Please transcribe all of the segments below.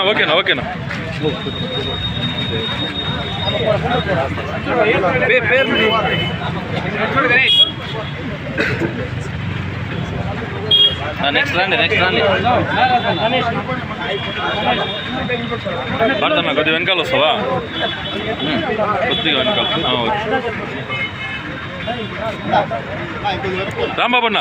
ఓకేనా ఓకేనా నెక్స్ట్ రండి పడతానా కొద్దిగా వెనకాల వస్తావా కొద్దిగా వెనకాల రాంబాబన్న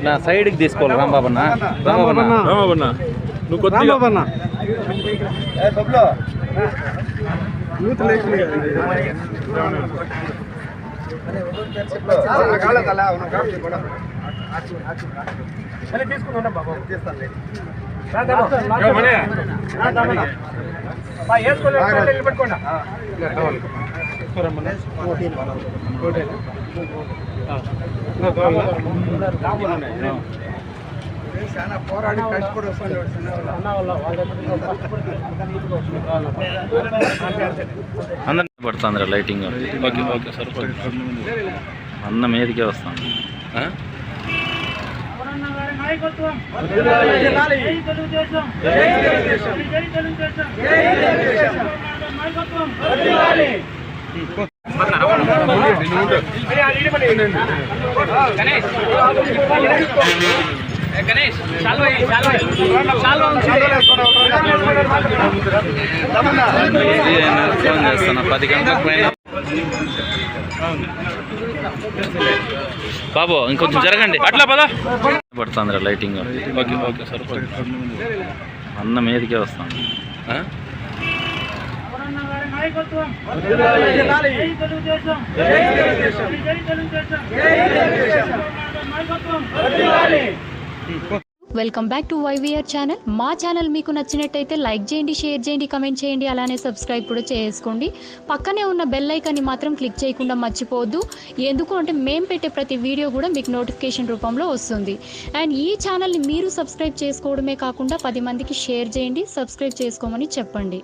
నా సైడ్కి తీసుకోవాలి రాంబాబన్న నువ్వు కొద్దిగా పోరాడి కష్టపడి అందరి పడుతుంది లైటింగ్ ఓకే ఓకే సార్ అన్న మీదకే వస్తాను గణేష్ చేస్తున్నా 10 గంటలకు పైన బాబు ఇంకొంచెం జరగండి అట్లా పదా పడుతుంది లైటింగ్ ఓకే ఓకే సార్ అన్న మీదకే వస్తాను welcome back to YVR channel. మా ఛానల్ మీకు నచ్చినట్టయితే లైక్ చేయండి, షేర్ చేయండి, కమెంట్ చేయండి, అలానే సబ్స్క్రైబ్ కూడా చేసుకోండి. పక్కనే ఉన్న బెల్ ఐకాన్ని మాత్రం క్లిక్ చేయకుండా మర్చిపోవద్దు. ఎందుకు అంటే మేము పెట్టే ప్రతి వీడియో కూడా మీకు నోటిఫికేషన్ రూపంలో వస్తుంది. అండ్ ఈ ఛానల్ని మీరు సబ్స్క్రైబ్ చేసుకోవడమే కాకుండా 10 మందికి షేర్ చేయండి, సబ్స్క్రైబ్ చేసుకోమని చెప్పండి.